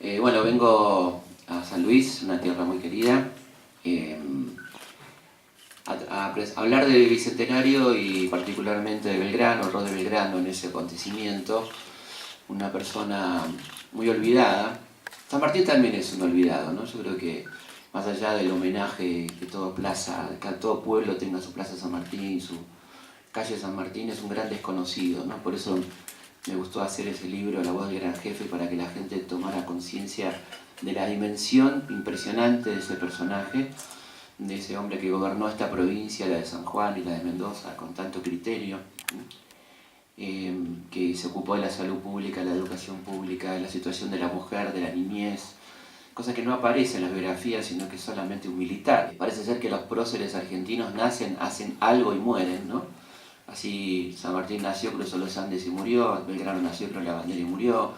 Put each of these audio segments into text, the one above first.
Bueno, vengo a San Luis, una tierra muy querida, eh, a hablar del Bicentenario y particularmente de Belgrano, el rol de Belgrano en ese acontecimiento, una persona muy olvidada. San Martín también es un olvidado, ¿no? Yo creo que más allá del homenaje que todo plaza, que todo pueblo tenga su plaza San Martín, su calle San Martín, es un gran desconocido, ¿no? Por eso me gustó hacer ese libro, La voz del gran jefe, para que la gente tomara conciencia de la dimensión impresionante de ese personaje, de ese hombre que gobernó esta provincia, la de San Juan y la de Mendoza, con tanto criterio, que se ocupó de la salud pública, la educación pública, de la situación de la mujer, de la niñez, cosa que no aparece en las biografías, sino que es solamente un militar. Parece ser que los próceres argentinos nacen, hacen algo y mueren, ¿no? Así San Martín nació, cruzó los Andes y murió, Belgrano nació, cruzó la bandera y murió,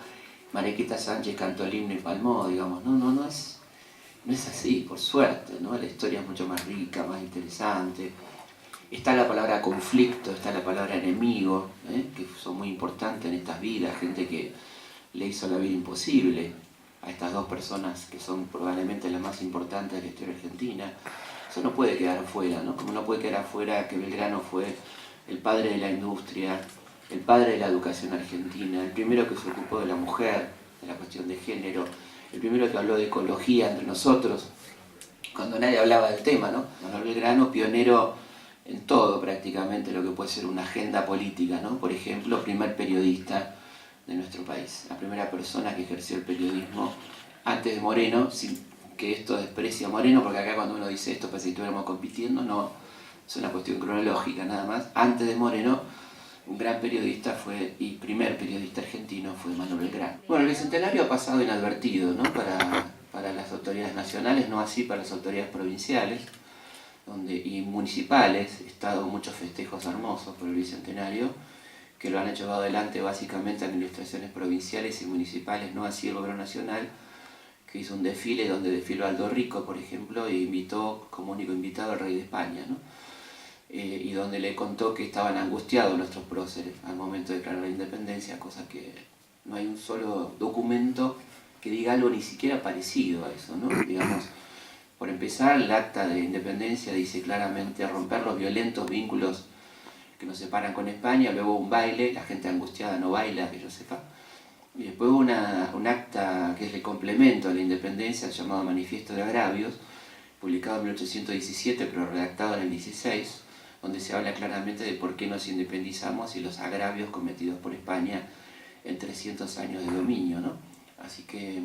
Mariquita Sánchez cantó el himno y palmó, digamos. No es así, por suerte, ¿no? La historia es mucho más rica, más interesante. Está la palabra conflicto, está la palabra enemigo, que son muy importantes en estas vidas, gente que le hizo la vida imposible a estas dos personas que son probablemente las más importantes de la historia argentina. Eso no puede quedar fuera, ¿no? Como no puede quedar fuera que Belgrano fue el padre de la industria, el padre de la educación argentina, el primero que se ocupó de la mujer, de la cuestión de género, el primero que habló de ecología entre nosotros, cuando nadie hablaba del tema, ¿no? Manuel Belgrano, pionero en todo prácticamente lo que puede ser una agenda política, ¿no? Por ejemplo, primer periodista de nuestro país, la primera persona que ejerció el periodismo antes de Moreno, sin que esto desprecie a Moreno, porque acá cuando uno dice esto parece que estuviéramos compitiendo, no, es una cuestión cronológica nada más. Antes de Moreno, un gran periodista fue, y primer periodista argentino fue Manuel Belgrano. Bueno, el Bicentenario ha pasado inadvertido, ¿no? Para las autoridades nacionales, no así para las autoridades provinciales y municipales. He estado muchos festejos hermosos por el Bicentenario, que lo han llevado adelante básicamente administraciones provinciales y municipales, no así el gobierno nacional, que hizo un desfile donde desfiló Aldo Rico, por ejemplo, e invitó como único invitado al rey de España, ¿no? Y donde le contó que estaban angustiados nuestros próceres al momento de declarar la independencia, cosa que no hay un solo documento que diga algo ni siquiera parecido a eso, ¿no? Digamos, por empezar, el acta de independencia dice claramente romper los violentos vínculos que nos separan con España, luego un baile, la gente angustiada no baila, que yo sepa, y después un acta que es el complemento a la independencia, llamado Manifiesto de Agravios, publicado en 1817, pero redactado en el 16, donde se habla claramente de por qué nos independizamos y los agravios cometidos por España en 300 años de dominio, ¿no? Así que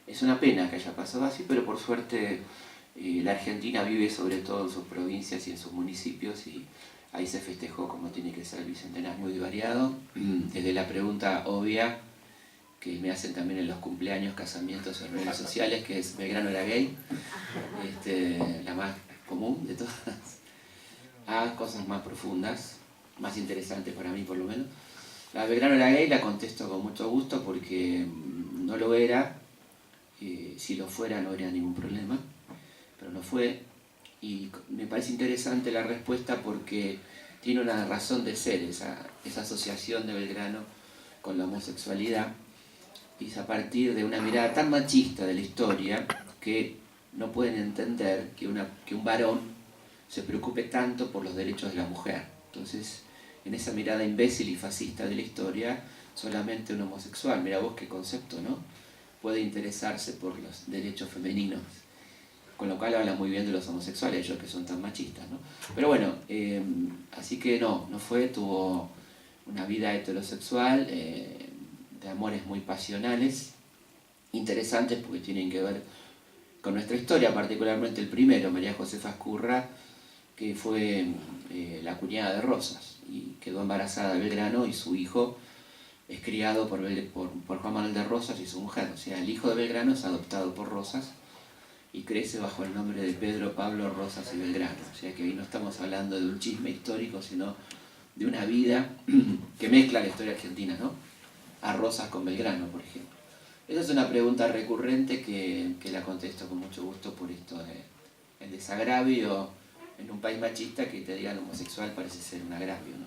es una pena que haya pasado así, pero por suerte la Argentina vive sobre todo en sus provincias y en sus municipios, y ahí se festejó como tiene que ser el Bicentenario, muy variado, desde la pregunta obvia que me hacen también en los cumpleaños, casamientos, en redes sociales, que es Belgrano era gay, la más común de todas, a cosas más profundas, más interesantes para mí por lo menos. La Belgrano era gay la contesto con mucho gusto porque no lo era, si lo fuera no habría ningún problema, pero no fue, y me parece interesante la respuesta porque tiene una razón de ser esa asociación de Belgrano con la homosexualidad, y es a partir de una mirada tan machista de la historia que no pueden entender que un varón se preocupe tanto por los derechos de la mujer. Entonces, en esa mirada imbécil y fascista de la historia, solamente un homosexual, mira vos qué concepto, ¿no?, puede interesarse por los derechos femeninos, con lo cual habla muy bien de los homosexuales, ellos que son tan machistas, ¿no? Pero bueno, así que no fue, tuvo una vida heterosexual, de amores muy pasionales, interesantes porque tienen que ver con nuestra historia, particularmente el primero, María Josefa Ezcurra, que fue la cuñada de Rosas, y quedó embarazada de Belgrano, y su hijo es criado por Juan Manuel de Rosas y su mujer. O sea, el hijo de Belgrano es adoptado por Rosas y crece bajo el nombre de Pedro Pablo Rosas y Belgrano. O sea que ahí no estamos hablando de un chisme histórico, sino de una vida que mezcla la historia argentina, ¿no?, a Rosas con Belgrano, por ejemplo. Esa es una pregunta recurrente que la contesto con mucho gusto por esto el desagravio en un país machista, que te digan homosexual parece ser un agravio, ¿no?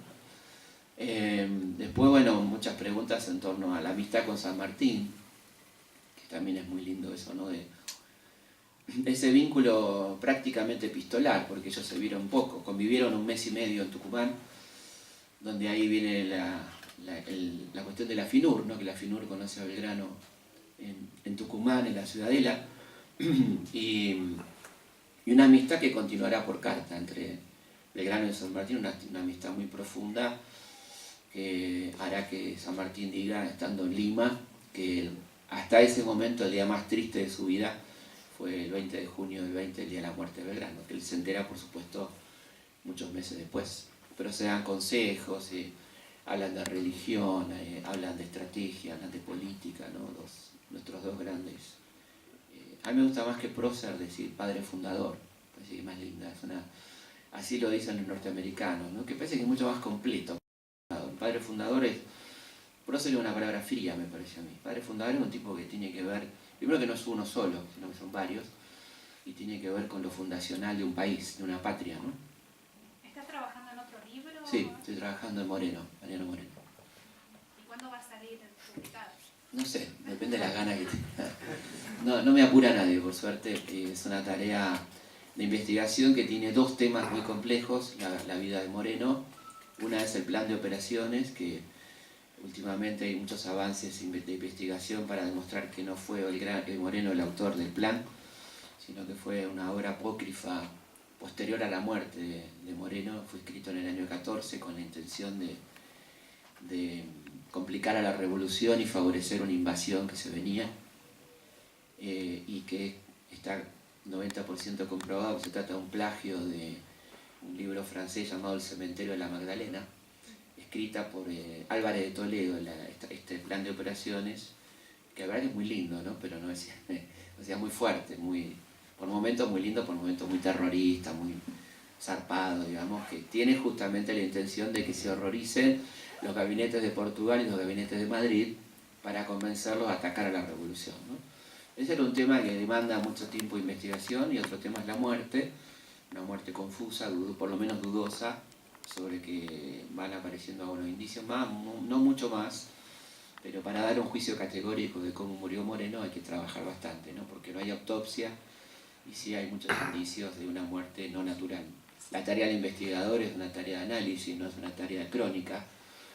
Después, bueno, muchas preguntas en torno a la amistad con San Martín, que también es muy lindo eso, ¿no? De ese vínculo prácticamente epistolar, porque ellos se vieron poco, convivieron un mes y medio en Tucumán, donde ahí viene la cuestión de la FINUR, ¿no? Que la FINUR conoce a Belgrano en Tucumán, en la Ciudadela, y una amistad que continuará por carta entre Belgrano y San Martín, una amistad muy profunda que hará que San Martín diga, estando en Lima, que hasta ese momento el día más triste de su vida fue el 20 de junio del 20, el día de la muerte de Belgrano, que él se entera, por supuesto, muchos meses después. Pero se dan consejos, hablan de religión, hablan de estrategia, hablan de política, ¿no? Nuestros dos grandes. A mí me gusta más que prócer decir padre fundador, parece que es más linda, así lo dicen los norteamericanos, ¿no? Que parece que es mucho más completo. Padre fundador es, prócer es una palabra fría, me parece a mí. Padre fundador es un tipo que tiene que ver, primero que no es uno solo, sino que son varios, y tiene que ver con lo fundacional de un país, de una patria, ¿no? ¿Estás trabajando en otro libro? Sí, estoy trabajando en Moreno, Mariano Moreno. ¿Y cuándo va a salir publicado? No sé, depende de las ganas que tenga. No me apura nadie, por suerte. Es una tarea de investigación que tiene dos temas muy complejos, la vida de Moreno. Una es el plan de operaciones, que últimamente hay muchos avances de investigación para demostrar que no fue el Moreno el autor del plan, sino que fue una obra apócrifa posterior a la muerte de Moreno. Fue escrito en el año 14 con la intención de complicar a la revolución y favorecer una invasión que se venía, y que está 90% comprobado que se trata de un plagio de un libro francés llamado El cementerio de la Magdalena, escrita por Álvarez de Toledo, este plan de operaciones, que la verdad que es muy lindo, ¿no? Pero no decía, o sea, muy fuerte, por momentos muy lindo, por momentos muy terrorista, muy zarpado, digamos, que tiene justamente la intención de que se horroricen los gabinetes de Portugal y los gabinetes de Madrid para convencerlos a atacar a la revolución, ¿no? Ese era un tema que demanda mucho tiempo de investigación, y otro tema es la muerte, una muerte confusa, por lo menos dudosa, sobre que van apareciendo algunos indicios más, no mucho más, pero para dar un juicio categórico de cómo murió Moreno hay que trabajar bastante, ¿no? Porque no hay autopsia y sí hay muchos indicios de una muerte no natural. La tarea del investigador es una tarea de análisis, no es una tarea de crónica.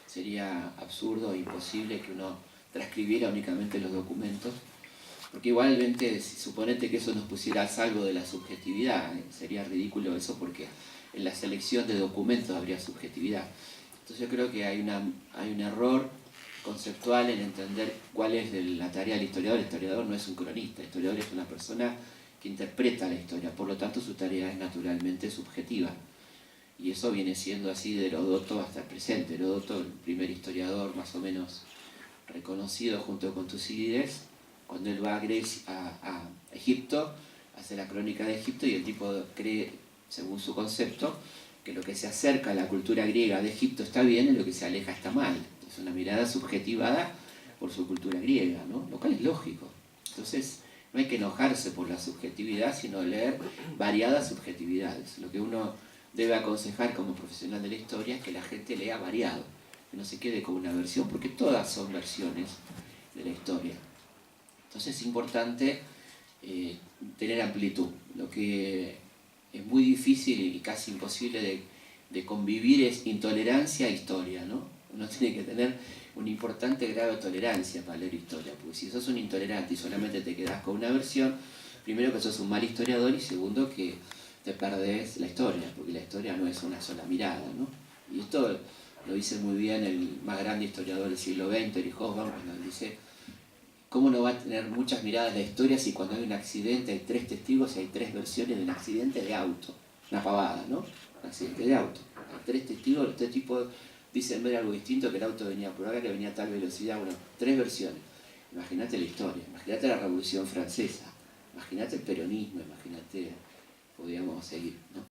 Sería absurdo e imposible que uno transcribiera únicamente los documentos, porque igualmente, si suponete que eso nos pusiera a salvo de la subjetividad, sería ridículo eso, porque en la selección de documentos habría subjetividad. Entonces yo creo que hay un error conceptual en entender cuál es la tarea del historiador. El historiador no es un cronista, el historiador es una persona que interpreta la historia, por lo tanto su tarea es naturalmente subjetiva. Y eso viene siendo así de Heródoto hasta el presente. Heródoto, el primer historiador más o menos reconocido junto con Tucídides, cuando él va a Egipto, hace la crónica de Egipto, y el tipo cree, según su concepto, que lo que se acerca a la cultura griega de Egipto está bien y lo que se aleja está mal. Es una mirada subjetivada por su cultura griega, ¿no? Lo cual es lógico. Entonces, no hay que enojarse por la subjetividad, sino leer variadas subjetividades. Lo que uno debe aconsejar como profesional de la historia es que la gente lea variado, que no se quede con una versión, porque todas son versiones de la historia. Entonces es importante tener amplitud. Lo que es muy difícil y casi imposible de convivir es intolerancia e historia, ¿no? Uno tiene que tener un importante grado de tolerancia para leer historia, porque si sos un intolerante y solamente te quedás con una versión, primero que sos un mal historiador, y segundo que te perdés la historia, porque la historia no es una sola mirada, ¿no? Y esto lo dice muy bien el más grande historiador del siglo XX, Erich Hobsbawm, cuando él dice: ¿cómo no va a tener muchas miradas la historia si cuando hay un accidente hay 3 testigos y hay 3 versiones de un accidente de auto? Una pavada, ¿no? Un accidente de auto. Hay 3 testigos, los 3 tipos dicen ver algo distinto, que el auto venía por acá, que venía a tal velocidad. Bueno, 3 versiones. Imagínate la historia, imagínate la Revolución Francesa, imagínate el peronismo, imagínate, podríamos seguir, ¿no?